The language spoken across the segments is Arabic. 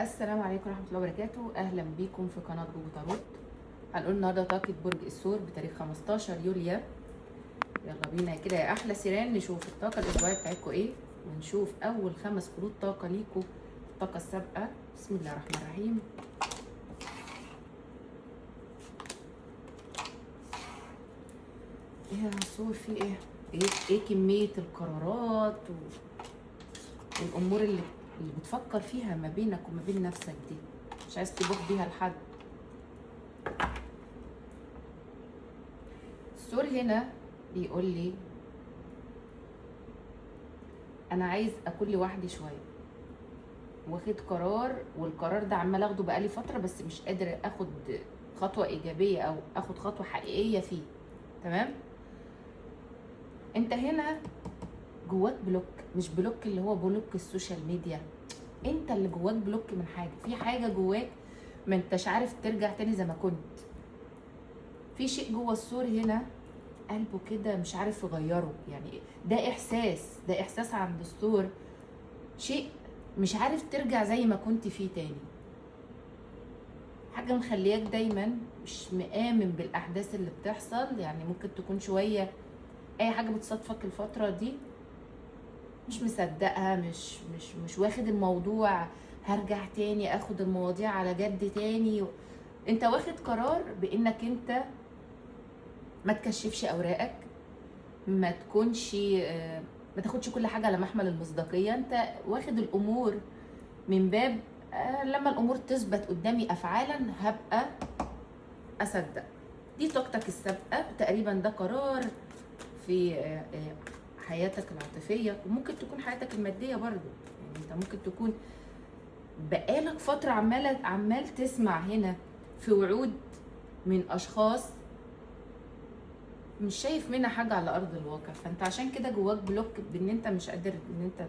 السلام عليكم ورحمة الله وبركاته. أهلا بيكم في قناة جوجو تاروت. هنقول النهاردة طاقة برج الثور بتاريخ 15 يوليو. يلا بينا كده يا أحلى سيران نشوف الطاقة الأسبوعية بتاعتكم إيه، ونشوف أول 5 خروج طاقة ليكم الطاقة السابقة. بسم الله الرحمن الرحيم. إيه يا ثور، في إيه كمية القرارات والأمور اللي بتفكر فيها ما بينك وما بين نفسك دي، مش عايز تبوح بيها لحد. الثور هنا بيقول لي انا عايز اكون لوحدي شويه، واخد قرار والقرار ده عمال اخده بقالي فتره بس مش قادر اخد خطوه ايجابيه او اخد خطوه حقيقيه فيه. تمام، انت هنا جواك بلوك، مش بلوك اللي هو بلوك السوشيال ميديا، انت اللي جواك بلوك من حاجه، في حاجه جواك ما انتش عارف ترجع تاني زي ما كنت. في شيء جوه الثور هنا قلبه كده مش عارف يغيره، يعني ده احساس عند الثور، شيء مش عارف ترجع زي ما كنت فيه تاني. حاجة مخلياك دايما مش مآمن بالأحداث اللي بتحصل، يعني ممكن تكون شوية أي حاجة بتصادفك الفترة دي مش مصدقها، مش واخد الموضوع هرجع تاني اخد المواضيع على جد تاني. انت واخد قرار بانك انت ما تكشفش اوراقك، ما تكونش ما تاخدش كل حاجة على محمل المصداقية. انت واخد الامور من باب لما الامور تثبت قدامي افعالا هبقى اصدق. دي طاقتك السابقه تقريبا، ده قرار في حياتك العاطفيه، وممكن تكون حياتك الماديه برضو. يعني انت ممكن تكون بقالك فتره عمال تسمع هنا في وعود من اشخاص مش شايف منها حاجه على ارض الواقع، فانت عشان كده جواك بلوك بان انت مش قادر ان انت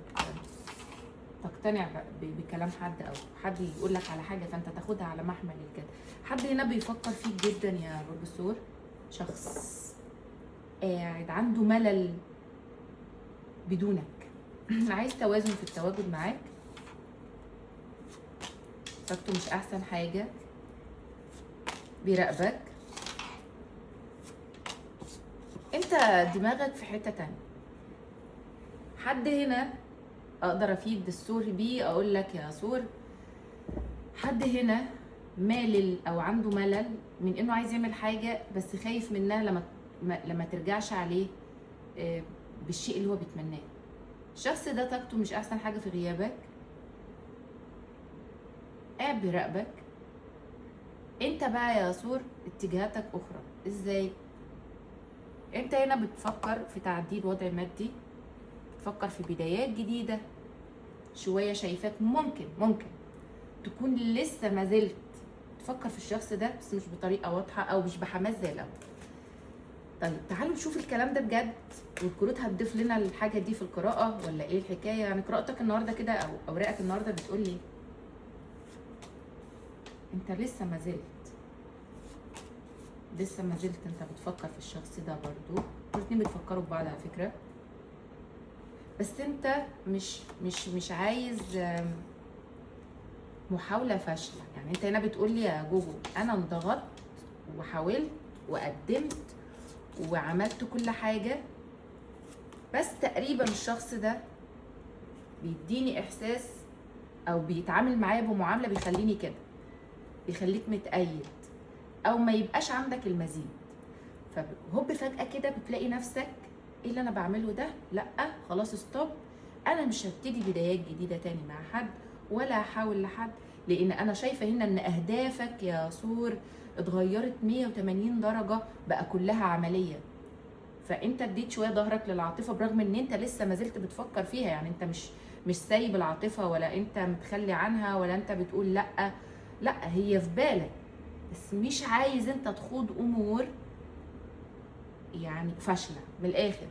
تقتنع بكلام حد، او حد يقول لك على حاجه فانت تاخدها على محمل الجد. حد هنا بيفكر فيك جدا يا برج الثور، شخص قاعد عنده ملل بدونك عايز توازن في التواجد معاك، طاقته مش احسن حاجه، بيراقبك، انت دماغك في حته تانية. حد هنا اقدر افيد الثور بيه، اقول لك يا ثور، حد هنا مالل او عنده ملل من انه عايز يعمل حاجه بس خايف منها لما ترجعش عليه بالشيء اللي هو بيتمناه. الشخص ده طاقته مش احسن حاجه في غيابك، قاعد بيراقبك. انت بقى يا ثور اتجاهاتك اخرى. ازاي؟ انت هنا بتفكر في تعديل وضع مادي، بتفكر في بدايات جديده، شويه شايفاك ممكن تكون لسه ما زلت تفكر في الشخص ده بس مش بطريقه واضحه او مش بحماس زي الاول. طيب تعالوا نشوف الكلام ده بجد، والكروت هتضيف لنا الحاجه دي في القراءه ولا ايه الحكايه؟ يعني قراءتك النهارده كده او اوراقك النهارده بتقول لي انت لسه ما زلت انت بتفكر في الشخص ده برضو، الاتنين بتفكروا ببعض على فكره، بس انت مش عايز محاوله فاشله. يعني انت هنا بتقول لي يا جوجو انا انضغطت وحاولت وقدمت وعملت كل حاجه، بس تقريبا الشخص ده بيديني احساس او بيتعامل معايا بمعامله بيخليني كده، بيخليك متأيد او ما يبقاش عندك المزيد. فهوب فجأة كده بتلاقي نفسك ايه اللي انا بعمله ده؟ لا خلاص ستوب، انا مش هبتدي بدايات جديدة تاني مع حد ولا هحاول لحد، لان انا شايفة هنا ان اهدافك يا ثور اتغيرت 180 درجة، بقى كلها عملية. فانت اديت شوية ظهرك للعاطفة برغم ان انت لسه ما زلت بتفكر فيها. يعني انت مش سايب العاطفة، ولا انت متخلي عنها، ولا انت بتقول لا هي في بالك، بس مش عايز انت تخوض امور يعني فاشله من الاخر.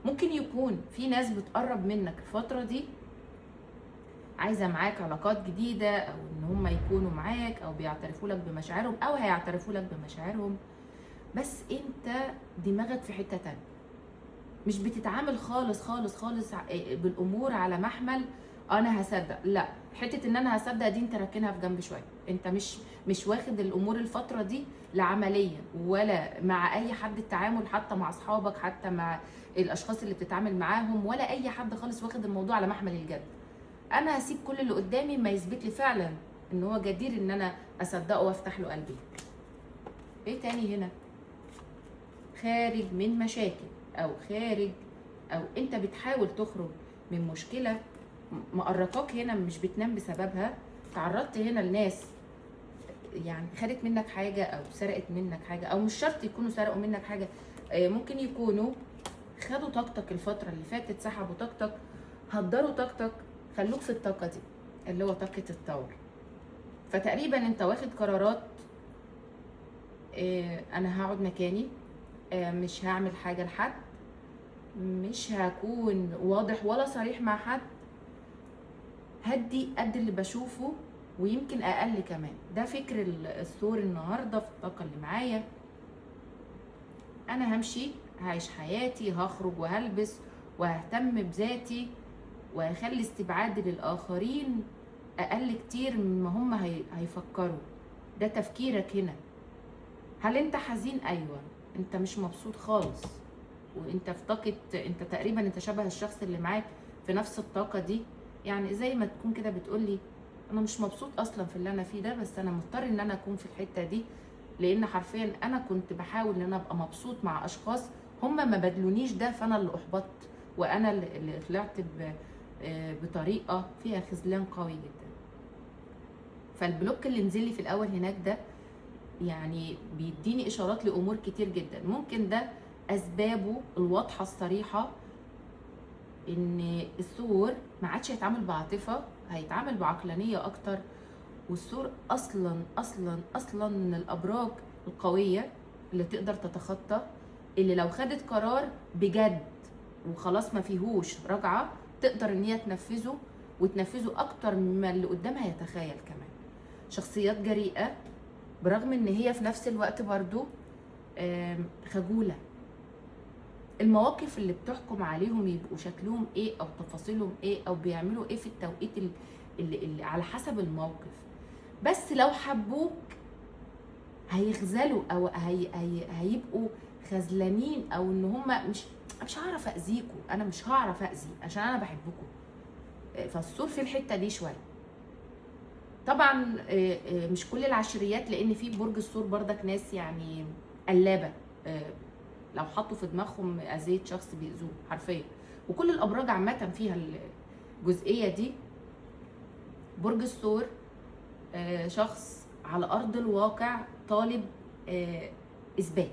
ممكن يكون في ناس بتقرب منك الفتره دي عايزه معاك علاقات جديده، او ان هم يكونوا معاك او بيعترفوا لك بمشاعرهم او هيعترفوا لك بمشاعرهم، بس انت دماغك في حته تانية، مش بتتعامل خالص بالامور على محمل انا هصدق. لا، حته ان انا هصدق دي انت راكنها في جنب شويه. انت مش واخد الامور الفتره دي لا عمليا ولا مع اي حد التعامل، حتى مع اصحابك، حتى مع الاشخاص اللي بتتعامل معاهم، ولا اي حد خالص واخد الموضوع على محمل الجد. انا هسيب كل اللي قدامي ما يثبت لي فعلا ان هو جدير ان انا اصدقه وافتح له قلبي. ايه تاني هنا؟ خارج من مشاكل، او خارج، او انت بتحاول تخرج من مشكله مقرقاك هنا، مش بتنام بسببها. تعرضت هنا لناس يعني خدت منك حاجه او سرقت منك حاجه، او مش شرط يكونوا سرقوا منك حاجه، ممكن يكونوا خدوا طاقتك الفتره اللي فاتت، سحبوا طاقتك، هدروا طاقتك. خلوك في الطاقه دي اللي هو طاقه الثور. فتقريبا انت واخد قرارات، انا هقعد مكاني، مش هعمل حاجه لحد، مش هكون واضح ولا صريح مع حد، هدي قد اللي بشوفه ويمكن اقل كمان. ده فكر الثور النهارده في الطاقه اللي معايا. انا همشي، هعيش حياتي، هخرج وهلبس وههتم بذاتي، وهخلي استبعادي للاخرين اقل كتير مما هم هيفكروا. ده تفكيرك هنا. هل انت حزين؟ ايوه. انت مش مبسوط خالص، وانت في طاقه، انت تقريبا انت شبه الشخص اللي معاك في نفس الطاقه دي. يعني زي ما تكون كده بتقولي انا مش مبسوط اصلا في اللي انا فيه ده، بس انا مضطر ان انا اكون في الحته دي، لان حرفيا انا كنت بحاول ان انا ابقى مبسوط مع اشخاص هم ما بدلونيش ده، فانا اللي احبطت، وانا اللي طلعت بطريقه فيها خذلان قوي جدا. فالبلوك اللي نزل لي في الاول هناك ده يعني بيديني اشارات لامور كتير جدا. ممكن ده اسبابه الواضحه الصريحه ان الثور ما عادش هيتعامل بعاطفه، هيتعامل بعقلانيه اكتر. والثور اصلا اصلا اصلا من الابراج القويه اللي تقدر تتخطى، اللي لو خدت قرار بجد وخلاص ما فيهوش رجعه تقدر ان هي تنفذه، وتنفذه اكتر مما اللي قدامها يتخيل كمان. شخصيات جريئه برغم ان هي في نفس الوقت برضو خجوله. المواقف اللي بتحكم عليهم يبقوا شكلهم ايه او تفاصيلهم ايه او بيعملوا ايه في التوقيت اللي على حسب الموقف. بس لو حبوك هيخذلوا او هيبقوا خذلانين، او ان هم مش هعرف اذيكوا، انا مش هعرف اذي عشان انا بحبكوا. فالثور في الحته دي شويه. طبعا مش كل العشريات، لان في برج الثور بردك ناس يعني قلابه، لو حطوا في دماغهم اذيه شخص بيأذوه حرفيا. وكل الابراج عامه فيها الجزئيه دي. برج الثور شخص على ارض الواقع طالب اثبات.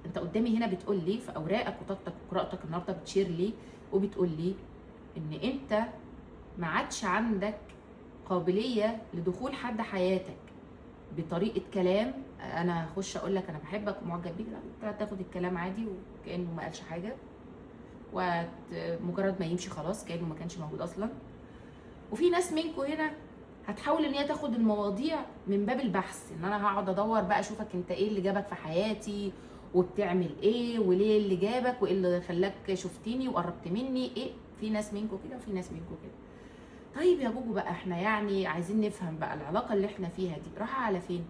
انت قدامي هنا بتقول لي في اوراقك وطاقتك وقراءتك النهارده بتشير لي وبتقول لي ان انت ما عادش عندك قابليه لدخول حد حياتك بطريقه كلام. انا هخش اقول لك انا بحبك ومعجب بيك، انت هتاخد الكلام عادي وكانه ما قالش حاجه، ومجرد ما يمشي خلاص كانه ما كانش موجود اصلا. وفي ناس منكم هنا هتحاول ان هي تاخد المواضيع من باب البحث، ان انا هقعد ادور بقى اشوفك انت ايه اللي جابك في حياتي وبتعمل ايه وليه اللي جابك وايه اللي خلاك شفتيني وقربت مني ايه. في ناس منكم كده وفي ناس منكم كده. طيب يا جوجو بقى احنا يعني عايزين نفهم بقى العلاقه اللي احنا فيها دي رايحه على فين.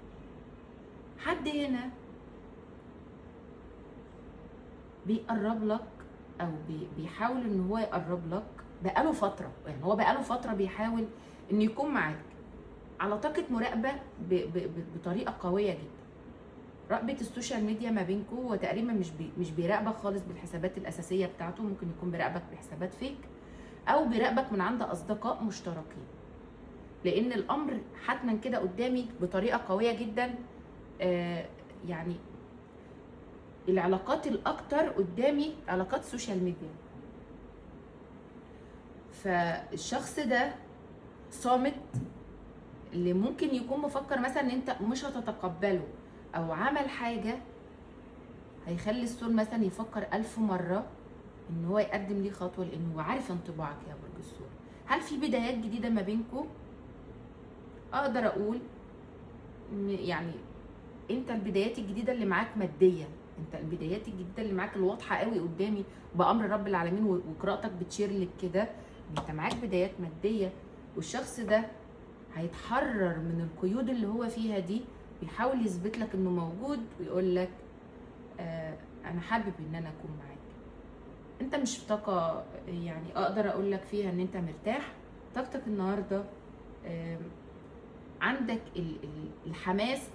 حد هنا بيقرب لك او بيحاول ان هو يقرب لك بقاله فتره، يعني هو بقاله فتره بيحاول ان يكون معاك على طاقه مراقبه بطريقه قويه جدا. رقبه السوشيال ميديا ما بينكم، وتقريبا مش بيراقبك خالص بالحسابات الاساسيه بتاعته، ممكن يكون بيراقبك بحسابات فيك او بيراقبك من عند اصدقاء مشتركين. لان الامر حتما كده قدامي بطريقه قويه جدا. يعني العلاقات الاكتر قدامي علاقات سوشيال ميديا. فالشخص ده صامت، اللي ممكن يكون مفكر مثلا ان انت مش هتتقبله او عمل حاجه هيخلي الثور مثلا يفكر 1000 مره ان هو يقدم ليه خطوه، لانه عارف انطباعك يا برج الثور. هل في بدايات جديده ما بينكم؟ اقدر اقول يعني انت البدايات الجديده اللي معاك ماديه، انت البدايات الجديده اللي معاك الواضحه قوي قدامي بامر رب العالمين وقراءتك بتشير لك كده، انت معاك بدايات ماديه. والشخص ده هيتحرر من القيود اللي هو فيها دي، بيحاول يثبت لك انه موجود ويقول لك انا حابب ان انا اكون معاك. انت مش في طاقه يعني اقدر اقول لك فيها ان انت مرتاح. طاقتك النهارده عندك الحماس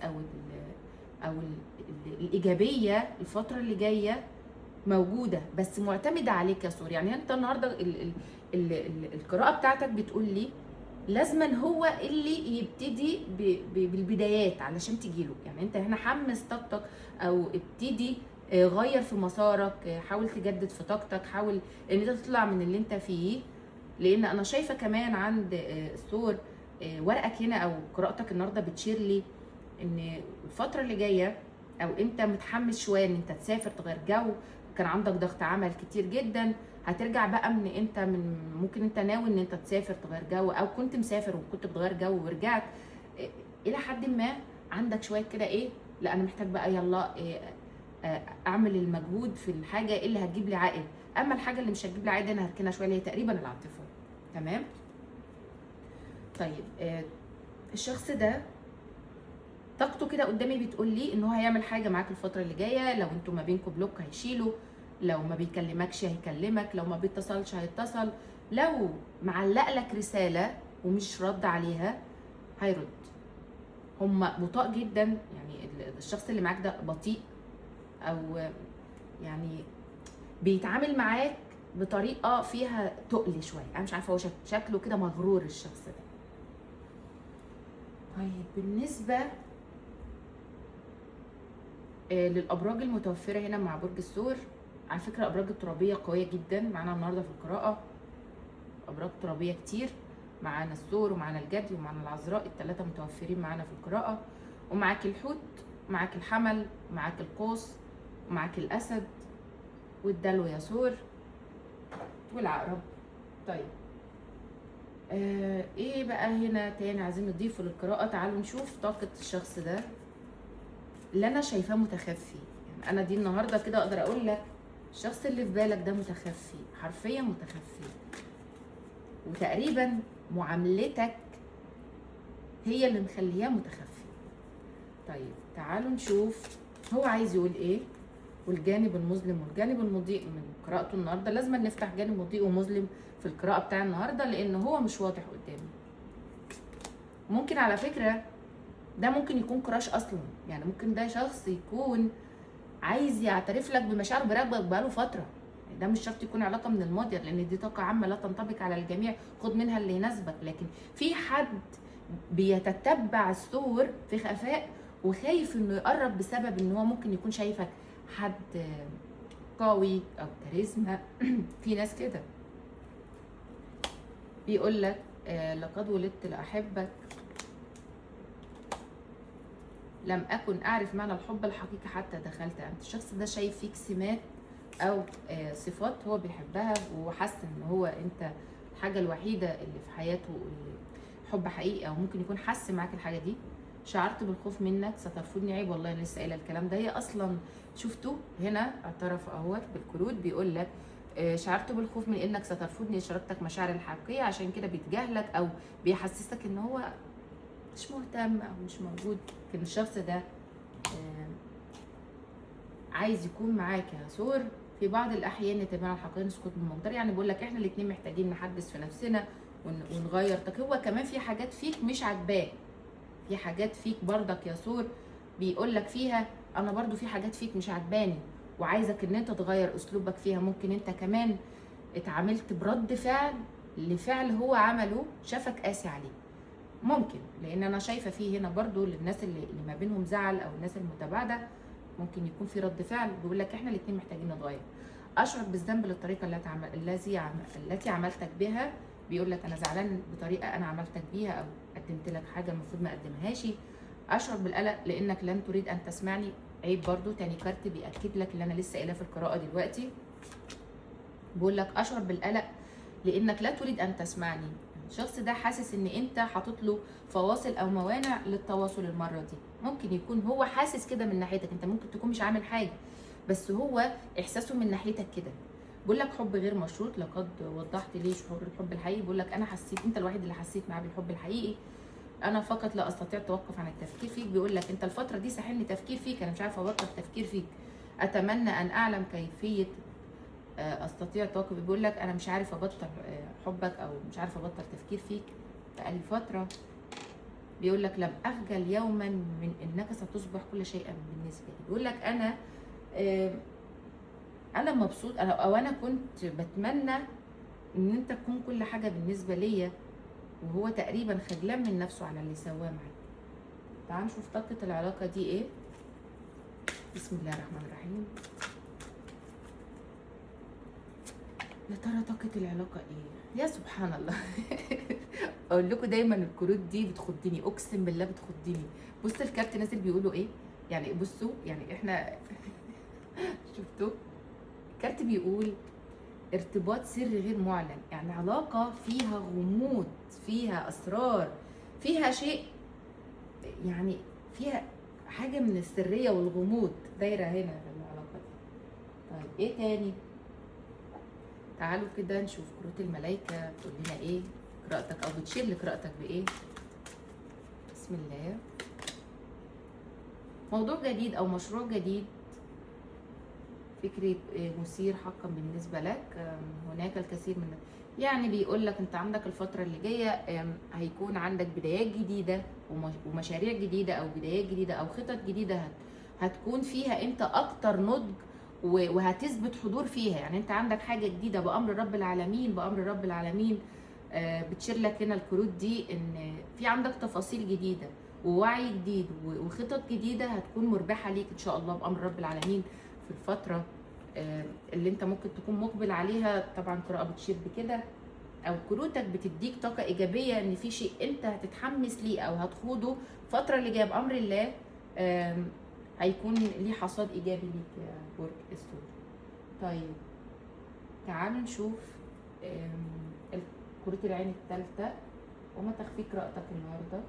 او الايجابيه الفتره اللي جايه موجوده، بس معتمده عليك يا سور. يعني انت النهارده القراءه بتاعتك بتقول لي لازما هو اللي يبتدي بالبدايات علشان تجيله. يعني انت هنا حمس طاقتك او ابتدي غير في مسارك، حاول تجدد في طاقتك، حاول ان انت تطلع من اللي انت فيه. لان انا شايفه كمان عند السور ورقك هنا او قراءتك النهارده بتشير لي ان الفتره اللي جايه او انت متحمس شويه ان انت تسافر تغير جو، كان عندك ضغط عمل كتير جدا، هترجع بقى من ممكن انت ناوي ان انت تسافر تغير جو، او كنت مسافر وكنت بتغير جو ورجعت الى حد ما عندك شويه كده ايه، لا انا محتاج بقى يلا اعمل المجهود في الحاجه اللي هتجيب لي عائد. اما الحاجه اللي مش هتجيب لي عائد انا هركنها شويه، اللي هي تقريبا العاطفه. تمام. طيب الشخص ده طاقته كده قدامي بتقول لي ان هو هيعمل حاجه معاك الفتره اللي جايه. لو انتوا ما بينكم بلوك هيشيله، لو ما بيكلمكش هيكلمك، لو ما بيتصلش هيتصل، لو معلق لك رساله ومش رد عليها هيرد. هم بطاء جدا، يعني الشخص اللي معاك ده بطيء، او يعني بيتعامل معاك بطريقه فيها تقل شويه. انا مش عارفه هو شكله كده مغرور الشخص ده. طيب بالنسبه للابراج المتوفره هنا مع برج الثور، على فكره الابراج الترابيه قويه جدا معانا النهارده في القراءه. ابراج ترابيه كتير معانا، الثور ومعانا الجدي ومعانا العذراء، الثلاثه متوفرين معانا في القراءه. ومعاك الحوت، معاك الحمل، معاك القوس، ومعاك الاسد والدلو يا ثور والعقرب. طيب ايه بقى هنا تاني عايزين نضيفه للقراءه؟ تعالوا نشوف طاقه الشخص ده اللي انا شايفاه متخفي. يعني انا دي النهارده كده اقدر اقول لك الشخص اللي في بالك ده متخفي، حرفيا متخفي، وتقريبا معاملتك هي اللي مخلياه متخفي. طيب تعالوا نشوف هو عايز يقول ايه، والجانب المظلم والجانب المضيء من قراءته النهارده. لازم نفتح جانب مضيء ومظلم في القراءه بتاع النهارده لان هو مش واضح قدامي. ممكن على فكره ده ممكن يكون كراش اصلا، يعني ممكن ده شخص يكون عايز يعترف لك بمشاعره براقبك بقاله فتره. ده مش شرط يكون علاقه من الماضي لان دي طاقه عامه لا تنطبق على الجميع، خد منها اللي يناسبك. لكن في حد بيتتبع الصور في خفاء وخايف انه يقرب بسبب ان هو ممكن يكون شايفك حد قوي او كاريزما. في ناس كده بيقول لك لقد ولدت لاحبك، لم أكن أعرف معنى الحب الحقيقي حتى دخلت أنت. الشخص ده شايف فيك سمات أو صفات هو بيحبها وحاسس إن هو أنت الحاجة الوحيدة اللي في حياته اللي حب حقيقي، أو ممكن يكون حس معاك الحاجة دي. شعرت بالخوف منك سترفضني، عيب والله أنا لسه قايلة الكلام ده. هي أصلا شفتوا هنا اعترف أهوت بالكروت بيقول لك شعرت بالخوف من إنك سترفضني، شاركتك مشاعر الحقيقية عشان كده بيتجاهلك أو بيحسسك إن هو مش مهتم او مش موجود. لكن الشخص ده عايز يكون معاك يا ثور. في بعض الاحيان يتبنى الحقيقه سكوت من المقدار، يعني بقول لك احنا الاثنين محتاجين نحدث في نفسنا ونغير. طب هو كمان في حاجات فيك مش عاجباه، في حاجات فيك برضك يا ثور بيقول لك فيها انا برضو في حاجات فيك مش عاجباني وعايزك ان انت تغير اسلوبك فيها. ممكن انت كمان اتعاملت برد فعل لفعل هو عمله، شافك قاسي عليه ممكن، لان انا شايفه فيه هنا برضو للناس اللي ما بينهم زعل او الناس المتباعده ممكن يكون في رد فعل بيقول لك احنا الاثنين محتاجين نتغير. اشعر بالذنب للطريقه التي عملتك بها، بيقول لك انا زعلان بطريقه انا عملتك بيها او قدمت لك حاجه المفروض ما اقدمهاش. اشعر بالقلق لانك لن تريد ان تسمعني، عيب برضو. تاني كارت بياكد لك اللي انا لسه قايلاه في القراءه دلوقتي. بيقول لك اشعر بالقلق لانك لا تريد ان تسمعني. الشخص ده حاسس ان انت حاطط له فواصل او موانع للتواصل المره دي. ممكن يكون هو حاسس كده من ناحيتك، انت ممكن تكون مش عامل حاجه بس هو احساسه من ناحيتك كده. بقول لك حب غير مشروط، لقد وضحت ليه شعور الحب الحقيقي. بقول لك انا حسيت، انت الوحيد اللي حسيت معاه بالحب الحقيقي. انا فقط لا استطيع التوقف عن التفكير فيك. بيقول لك انت الفتره دي ساحلني تفكير فيك، انا مش عارفه ابطل تفكير فيك. اتمنى ان اعلم كيفيه استطيع التوقف. بيقول لك انا مش عارف ابطل حبك، او مش عارف ابطل تفكير فيك بقالي فتره. بيقول لك لم اخجل يوما من انك ستصبح كل شيء بالنسبه لي. بيقول لك انا مبسوط، انا كنت بتمنى ان انت تكون كل حاجه بالنسبه ليا، وهو تقريبا خجلان من نفسه على اللي سواه معاك. تعال نشوف طاقه العلاقه دي ايه. بسم الله الرحمن الرحيم. يا ترى طاقه العلاقه ايه؟ يا سبحان الله. اقول لكم دايما الكروت دي بتخضني، اقسم بالله بتخضني. بص الكارت نازل بيقولوا ايه، يعني بصوا يعني احنا شفتوا الكارت بيقول ارتباط سري غير معلن، يعني علاقه فيها غموض، فيها اسرار، فيها شيء، يعني فيها حاجه من السريه والغموض دايره هنا في العلاقه دي. طيب ايه تاني؟ تعالوا كده نشوف كروت الملايكه بتقول لنا ايه قراءتك، او بتشير لقراءتك بايه. بسم الله. موضوع جديد او مشروع جديد، فكرة مثير حقا بالنسبة لك. هناك الكثير من، يعني بيقول لك انت عندك الفترة اللي جاية هيكون عندك بدايات جديدة ومشاريع جديدة، او بدايات جديدة او خطط جديدة هتكون فيها انت اكتر نضج وهتثبت حضور فيها. يعني انت عندك حاجة جديدة بأمر رب العالمين، بأمر رب العالمين. بتشير لك هنا الكروت دي ان في عندك تفاصيل جديدة ووعي جديد وخطط جديدة هتكون مربحة ليك ان شاء الله بأمر رب العالمين في الفترة اللي انت ممكن تكون مقبل عليها. طبعا قراءة بتشير بكده، او كروتك بتديك طاقة ايجابية ان في شيء انت هتتحمس ليه او هتخوضه الفترة اللي جاية بأمر الله، هيكون ليه حصاد ايجابي ليك يا برج الثور. طيب تعالوا نشوف كروت العين الثالثة وما تخفي قراءتك النهارده.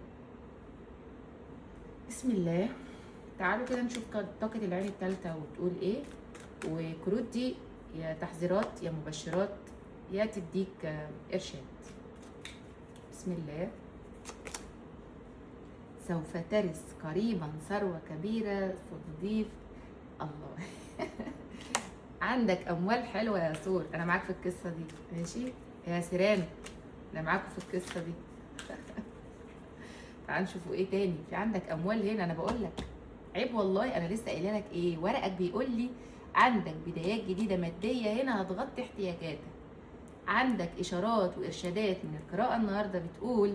بسم الله. تعالوا كده نشوف طاقة العين الثالثة وتقول ايه، وكروت دي يا تحذيرات يا مبشرات يا تديك ارشاد. بسم الله. سوف ترث قريبا ثروة كبيرة ستضيف الله. عندك اموال حلوة يا ثور، انا معاك في القصة دي. ماشي يا سيران، انا معاكم في القصة دي. تعال نشوفوا ايه تاني. في عندك اموال هنا، انا بقول لك عيب والله. انا لسه قايله لك ايه، ورقك بيقول لي عندك بدايات جديده ماديه هنا هتغطي احتياجاتك. عندك اشارات وارشادات من القراءه النهارده بتقول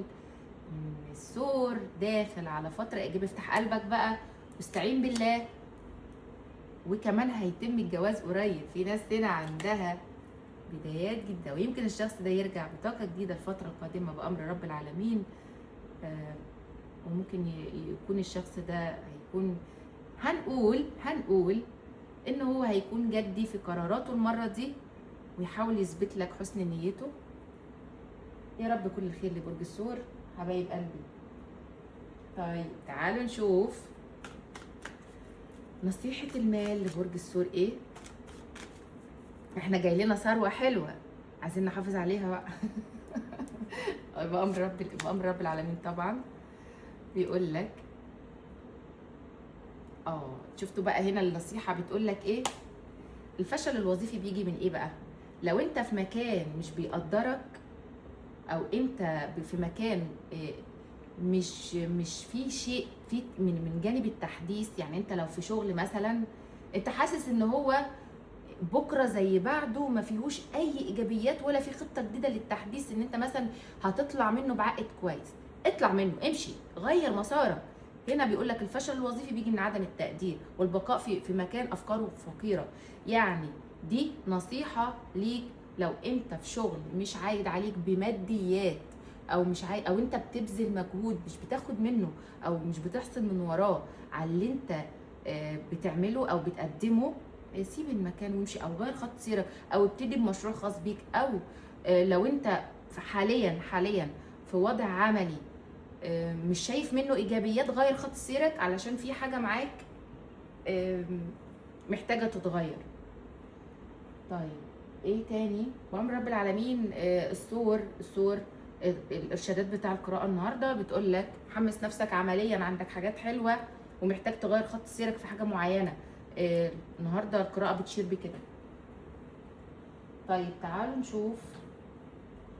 ان الثور داخل على فتره ايجابيه. افتح قلبك بقى واستعين بالله، وكمان هيتم الجواز قريب. في ناس هنا عندها بدايات جديده، ويمكن الشخص ده يرجع بطاقه جديده الفتره القادمه بامر رب العالمين. وممكن يكون الشخص ده هيكون هنقول ان هو هيكون جدي في قراراته المره دي، ويحاول يثبت لك حسن نيته. يا رب كل الخير لبرج الثور حبايب قلبي. طيب تعالوا نشوف نصيحه المال لبرج الثور ايه. احنا جاي لنا ثروه حلوه عايزين نحافظ عليها بقى. بأمر رب العالمين طبعا. بيقول لك شفتوا بقى هنا النصيحه بتقول لك ايه. الفشل الوظيفي بيجي من ايه بقى؟ لو انت في مكان مش بيقدرك، او انت في مكان مش في شيء في من جانب التحديث. يعني انت لو في شغل مثلا انت حاسس ان هو بكره زي بعده ما فيهوش اي ايجابيات ولا في خطه جديده للتحديث، ان انت مثلا هتطلع منه بعائد كويس، اطلع منه، امشي، غير مسارك. هنا بيقول لك الفشل الوظيفي بيجي من عدم التقدير والبقاء في مكان افكاره فقيره. يعني دي نصيحه ليك لو انت في شغل مش عايد عليك بماديات، او مش عايد، او انت بتبذل مجهود مش بتاخد منه او مش بتحصل من وراه على اللي انت بتعمله او بتقدمه، سيب المكان وامشي، او غير خط سيرك، او ابتدي بمشروع خاص بيك. او لو انت حاليا في وضع عملي مش شايف منه ايجابيات، غير خط سيرك علشان في حاجه معاك محتاجه تتغير. طيب ايه تاني؟ وامر رب العالمين الثور الارشادات بتاع القراءه النهارده بتقول لك حمس نفسك عمليا، عندك حاجات حلوه ومحتاج تغير خط سيرك في حاجه معينه. النهارده القراءه بتشير بكده. طيب تعالوا نشوف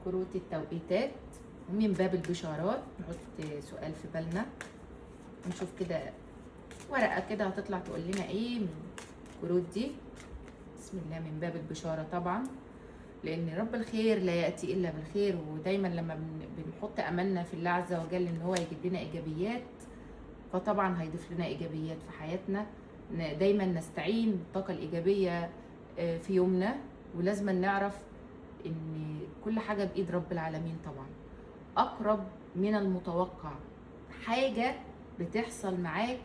كروت التوقيتات ومن باب البشارات. نحط سؤال في بالنا ونشوف كده ورقه كده هتطلع تقول لنا ايه من الكروت دي. بسم الله، من باب البشاره طبعا، لان رب الخير لا ياتي الا بالخير. ودايما لما بنحط املنا في الله عز وجل ان هو يجيب لنا ايجابيات، فطبعا هيضيف لنا ايجابيات في حياتنا. دايما نستعين بالطاقه الايجابيه في يومنا، ولازم نعرف ان كل حاجه بايد رب العالمين طبعا. اقرب من المتوقع حاجه بتحصل معاك،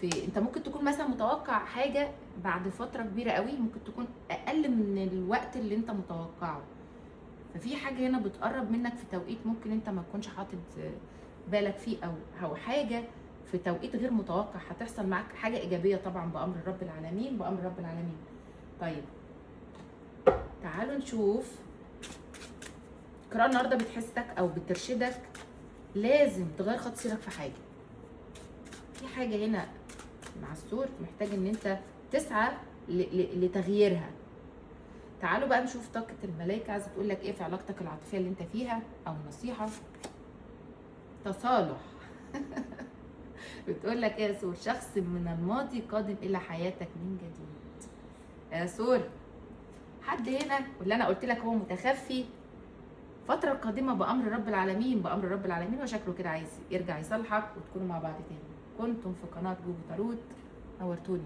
انت ممكن تكون مثلا متوقع حاجه بعد فتره كبيره قوي، ممكن تكون اقل من الوقت اللي انت متوقعه. ففي حاجه هنا بتقرب منك في توقيت ممكن انت ما تكونش حاطط بالك فيه، او حاجه في توقيت غير متوقع هتحصل معاك، حاجه ايجابيه طبعا بامر رب العالمين، بامر رب العالمين. طيب تعالوا نشوف القراءه النهارده بتحسك او بترشدك لازم تغير خط سيرك في حاجه. في حاجه هنا مع السور محتاج ان انت تسعى لتغييرها. تعالوا بقى نشوف طاقه الملائكه عايزه تقول لك ايه في علاقتك العاطفيه اللي انت فيها، او نصيحه. تصالح. بتقول لك ايه يا سور؟ شخص من الماضي قادم الى حياتك من جديد. يا سور حد هنا واللي انا قلت لك هو متخفي فتره قادمه بامر رب العالمين، بامر رب العالمين، وشكله كده عايز يرجع يصالحك وتكونوا مع بعض تاني. كنتم في قناه جوجو تاروت، نورتوني.